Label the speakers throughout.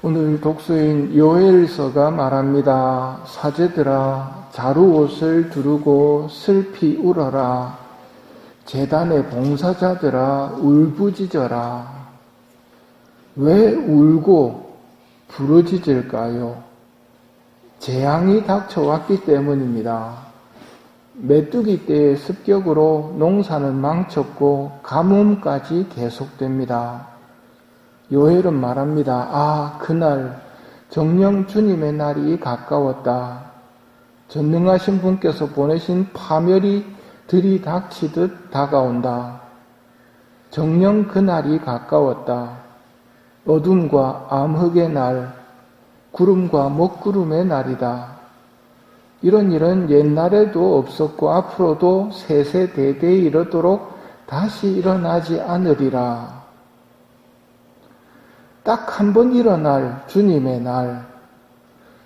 Speaker 1: 오늘 독서인 요엘서가 말합니다. 사제들아, 자루옷을 두르고 슬피 울어라. 제단의 봉사자들아, 울부짖어라. 왜 울고 부르짖을까요? 재앙이 닥쳐왔기 때문입니다. 메뚜기 때의 습격으로 농사는 망쳤고 가뭄까지 계속됩니다. 요엘은 말합니다. 아, 그날 정령 주님의 날이 가까웠다. 전능하신 분께서 보내신 파멸이 들이닥치듯 다가온다. 정령 그날이 가까웠다. 어둠과 암흑의 날, 구름과 먹구름의 날이다. 이런 일은 옛날에도 없었고 앞으로도 세세대대에 이르도록 다시 일어나지 않으리라. 딱 한 번 일어날 주님의 날.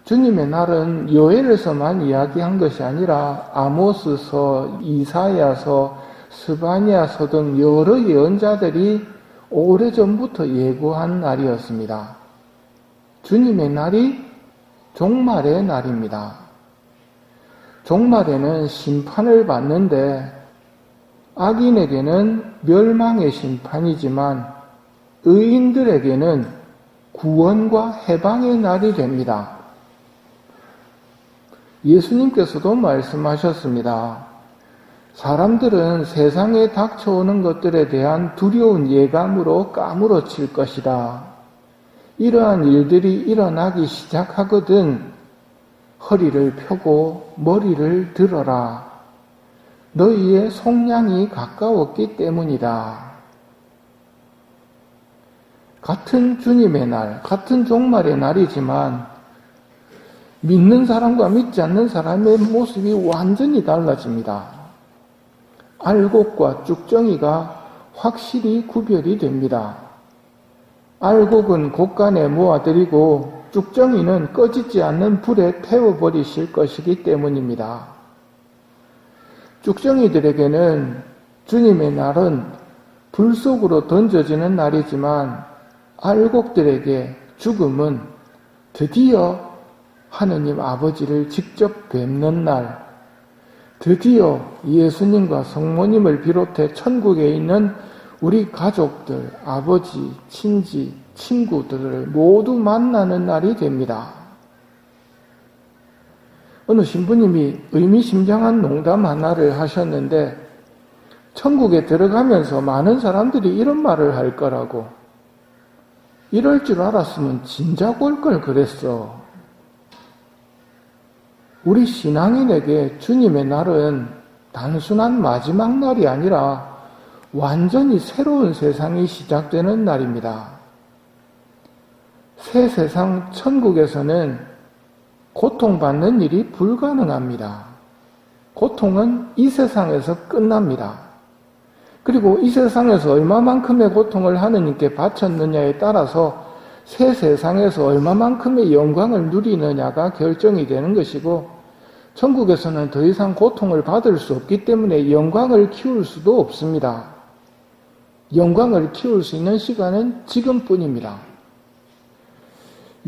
Speaker 1: 주님의 날은 요엘에서만 이야기한 것이 아니라 아모스서, 이사야서, 스바냐서 등 여러 예언자들이 오래전부터 예고한 날이었습니다. 주님의 날이 종말의 날입니다. 종말에는 심판을 받는데 악인에게는 멸망의 심판이지만 의인들에게는 구원과 해방의 날이 됩니다. 예수님께서도 말씀하셨습니다. 사람들은 세상에 닥쳐오는 것들에 대한 두려운 예감으로 까무러칠 것이다. 이러한 일들이 일어나기 시작하거든 허리를 펴고 머리를 들어라. 너희의 속량이 가까웠기 때문이다. 같은 주님의 날, 같은 종말의 날이지만 믿는 사람과 믿지 않는 사람의 모습이 완전히 달라집니다. 알곡과 쭉정이가 확실히 구별이 됩니다. 알곡은 곳간에 모아들이고 쭉정이는 꺼지지 않는 불에 태워버리실 것이기 때문입니다. 쭉정이들에게는 주님의 날은 불 속으로 던져지는 날이지만 알곡들에게 죽음은 드디어 하느님 아버지를 직접 뵙는 날, 드디어 예수님과 성모님을 비롯해 천국에 있는 우리 가족들, 아버지, 친지, 친구들을 모두 만나는 날이 됩니다. 어느 신부님이 의미심장한 농담 하나를 하셨는데 천국에 들어가면서 많은 사람들이 이런 말을 할 거라고. 이럴 줄 알았으면 진작 올 걸 그랬어. 우리 신앙인에게 주님의 날은 단순한 마지막 날이 아니라 완전히 새로운 세상이 시작되는 날입니다. 새 세상 천국에서는 고통받는 일이 불가능합니다. 고통은 이 세상에서 끝납니다. 그리고 이 세상에서 얼마만큼의 고통을 하느님께 바쳤느냐에 따라서 새 세상에서 얼마만큼의 영광을 누리느냐가 결정이 되는 것이고 천국에서는 더 이상 고통을 받을 수 없기 때문에 영광을 키울 수도 없습니다. 영광을 키울 수 있는 시간은 지금뿐입니다.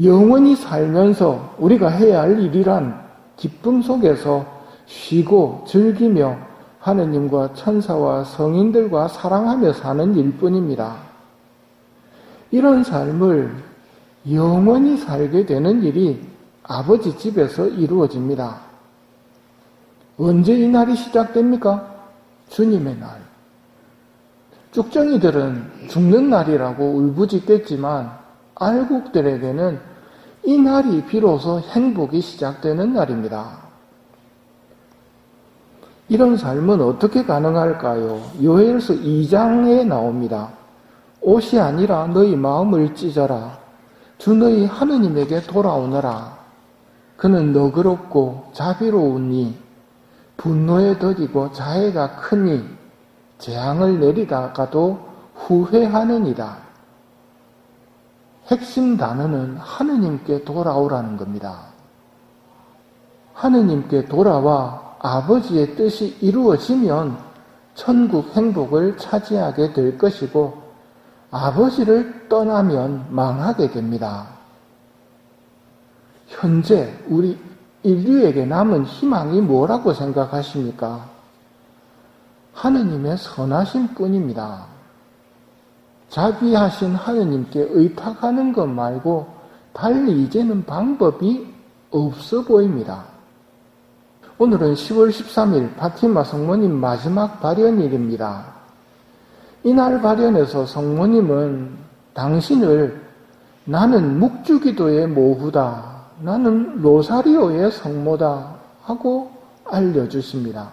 Speaker 1: 영원히 살면서 우리가 해야 할 일이란 기쁨 속에서 쉬고 즐기며 하느님과 천사와 성인들과 사랑하며 사는 일뿐입니다. 이런 삶을 영원히 살게 되는 일이 아버지 집에서 이루어집니다. 언제 이 날이 시작됩니까? 주님의 날. 쭉정이들은 죽는 날이라고 울부짖겠지만 알곡들에게는 이 날이 비로소 행복이 시작되는 날입니다. 이런 삶은 어떻게 가능할까요? 요엘서 2장에 나옵니다. 옷이 아니라 너희 마음을 찢어라. 주 너희 하느님에게 돌아오너라. 그는 너그럽고 자비로우니 분노에 더디고 자애가 크니 재앙을 내리다가도 후회하느니라. 핵심 단어는 하느님께 돌아오라는 겁니다. 하느님께 돌아와 아버지의 뜻이 이루어지면 천국 행복을 차지하게 될 것이고 아버지를 떠나면 망하게 됩니다. 현재 우리 인류에게 남은 희망이 뭐라고 생각하십니까? 하느님의 선하심 뿐입니다. 자비하신 하느님께 의탁하는 것 말고 달리 이제는 방법이 없어 보입니다. 오늘은 10월 13일 파티마 성모님 마지막 발연일입니다. 이날 발연에서 성모님은 당신을 나는 묵주기도의 모후다, 나는 로사리오의 성모다 하고 알려주십니다.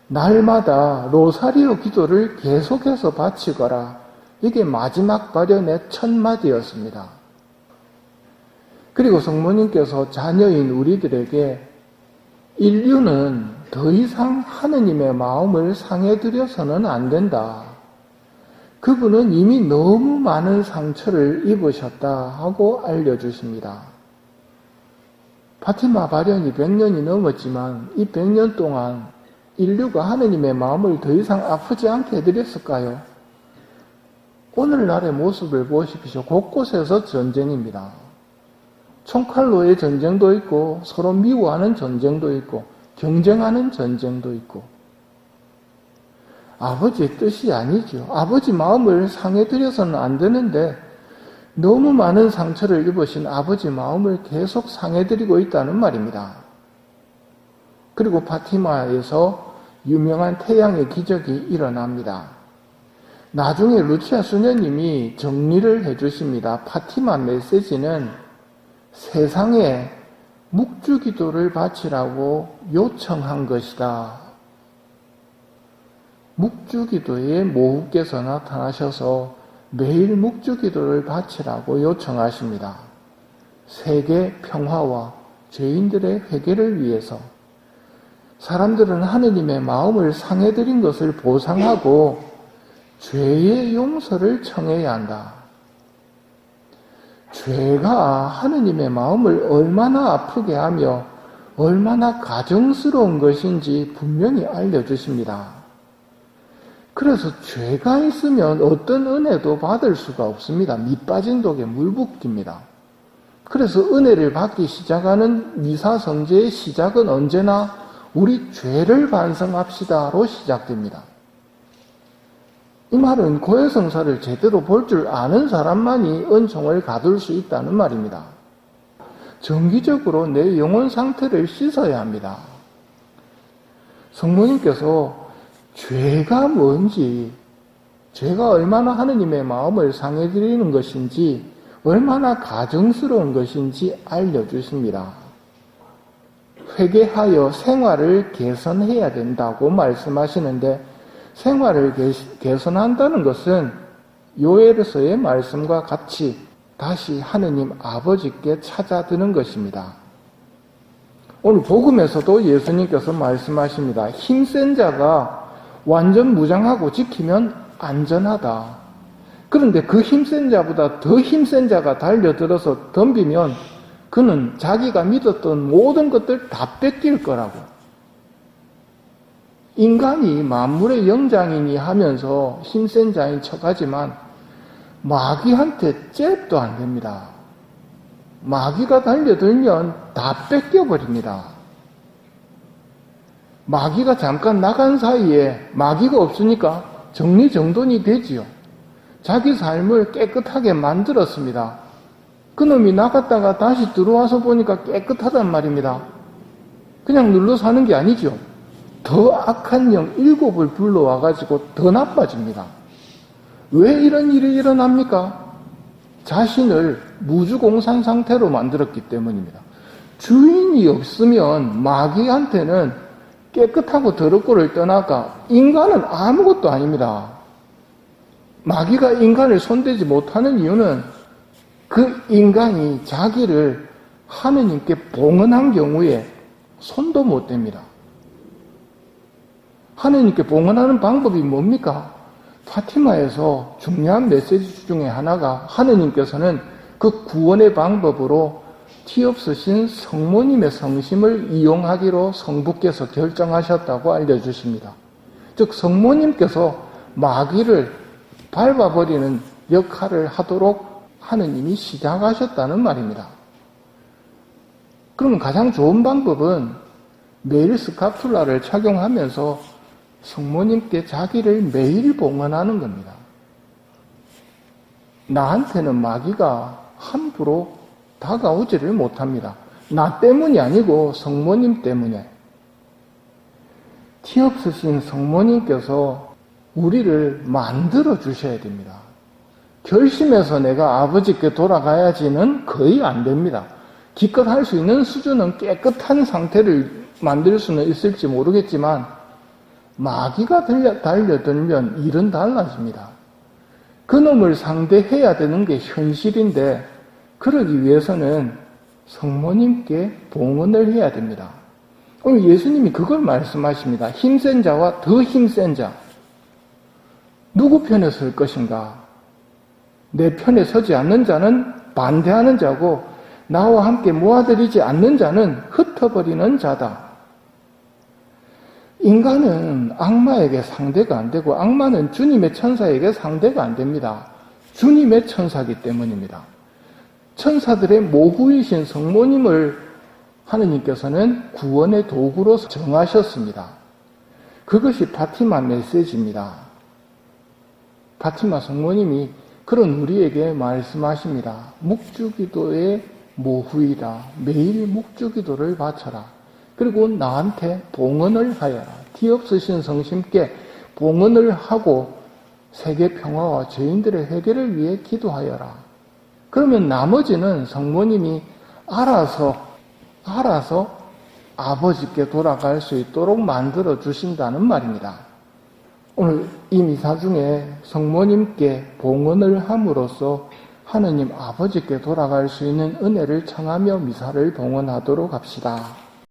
Speaker 1: 날마다 로사리오 기도를 계속해서 바치거라. 이게 마지막 발연의 첫 마디였습니다. 그리고 성모님께서 자녀인 우리들에게 인류는 더 이상 하느님의 마음을 상해드려서는 안 된다. 그분은 이미 너무 많은 상처를 입으셨다 하고 알려주십니다. 파티마 발연이 100년이 넘었지만 이 100년 동안 인류가 하느님의 마음을 더 이상 아프지 않게 해드렸을까요? 오늘날의 모습을 보십시오. 곳곳에서 전쟁입니다. 총칼로의 전쟁도 있고 서로 미워하는 전쟁도 있고 경쟁하는 전쟁도 있고 아버지의 뜻이 아니죠. 아버지 마음을 상해드려서는 안 되는데 너무 많은 상처를 입으신 아버지 마음을 계속 상해드리고 있다는 말입니다. 그리고 파티마에서 유명한 태양의 기적이 일어납니다. 나중에 루치아 수녀님이 정리를 해주십니다. 파티마 메시지는 세상에 묵주기도를 바치라고 요청한 것이다. 묵주기도의 모후께서 나타나셔서 매일 묵주기도를 바치라고 요청하십니다. 세계 평화와 죄인들의 회개를 위해서 사람들은 하느님의 마음을 상해드린 것을 보상하고 죄의 용서를 청해야 한다. 죄가 하느님의 마음을 얼마나 아프게 하며 얼마나 가정스러운 것인지 분명히 알려주십니다. 그래서 죄가 있으면 어떤 은혜도 받을 수가 없습니다. 밑빠진 독에 물 붓기입니다. 그래서 은혜를 받기 시작하는 미사성제의 시작은 언제나 우리 죄를 반성합시다로 시작됩니다. 이 말은 고해성사를 제대로 볼 줄 아는 사람만이 은총을 가둘 수 있다는 말입니다. 정기적으로 내 영혼 상태를 씻어야 합니다. 성모님께서 죄가 뭔지, 죄가 얼마나 하느님의 마음을 상해드리는 것인지, 얼마나 가정스러운 것인지 알려주십니다. 회개하여 생활을 개선해야 된다고 말씀하시는데 생활을 개선한다는 것은 요엘서의 말씀과 같이 다시 하느님 아버지께 찾아드는 것입니다. 오늘 복음에서도 예수님께서 말씀하십니다. 힘센 자가 완전 무장하고 지키면 안전하다. 그런데 그 힘센 자보다 더 힘센 자가 달려들어서 덤비면 그는 자기가 믿었던 모든 것들 다 뺏길 거라고. 인간이 만물의 영장이니 하면서 힘센 자인 척하지만 마귀한테 잽도 안 됩니다. 마귀가 달려들면 다 뺏겨버립니다. 마귀가 잠깐 나간 사이에 마귀가 없으니까 정리정돈이 되지요. 자기 삶을 깨끗하게 만들었습니다. 그놈이 나갔다가 다시 들어와서 보니까 깨끗하단 말입니다. 그냥 눌러 사는 게 아니죠. 더 악한 영 7을 불러와가지고 더 나빠집니다. 왜 이런 일이 일어납니까? 자신을 무주공산 상태로 만들었기 때문입니다. 주인이 없으면 마귀한테는 깨끗하고 더럽고를 떠나가 인간은 아무것도 아닙니다. 마귀가 인간을 손대지 못하는 이유는 그 인간이 자기를 하느님께 봉헌한 경우에 손도 못 댑니다. 하느님께 봉헌하는 방법이 뭡니까? 파티마에서 중요한 메시지 중에 하나가 하느님께서는 그 구원의 방법으로 티 없으신 성모님의 성심을 이용하기로 성부께서 결정하셨다고 알려주십니다. 즉 성모님께서 마귀를 밟아버리는 역할을 하도록 하느님이 시작하셨다는 말입니다. 그러면 가장 좋은 방법은 매일 스카툴라를 착용하면서 성모님께 자기를 매일 봉헌하는 겁니다. 나한테는 마귀가 함부로 다가오지를 못합니다. 나 때문이 아니고 성모님 때문에. 티 없으신 성모님께서 우리를 만들어 주셔야 됩니다. 결심해서 내가 아버지께 돌아가야지는 거의 안 됩니다. 기껏 할 수 있는 수준은 깨끗한 상태를 만들 수는 있을지 모르겠지만 마귀가 달려들면 일은 달라집니다. 그놈을 상대해야 되는 게 현실인데 그러기 위해서는 성모님께 봉헌을 해야 됩니다. 오늘 예수님이 그걸 말씀하십니다. 힘센 자와 더 힘센 자. 누구 편에 설 것인가? 내 편에 서지 않는 자는 반대하는 자고 나와 함께 모아들이지 않는 자는 흩어버리는 자다. 인간은 악마에게 상대가 안 되고 악마는 주님의 천사에게 상대가 안 됩니다. 주님의 천사이기 때문입니다. 천사들의 모후이신 성모님을 하느님께서는 구원의 도구로 정하셨습니다. 그것이 파티마 메시지입니다. 파티마 성모님이 그런 우리에게 말씀하십니다. 묵주기도의 모후이다. 매일 묵주기도를 바쳐라. 그리고 나한테 봉헌을 하여라. 티 없으신 성심께 봉헌을 하고 세계 평화와 죄인들의 회개를 위해 기도하여라. 그러면 나머지는 성모님이 알아서 아버지께 돌아갈 수 있도록 만들어 주신다는 말입니다. 오늘 이 미사 중에 성모님께 봉헌을 함으로써 하느님 아버지께 돌아갈 수 있는 은혜를 청하며 미사를 봉헌하도록 합시다.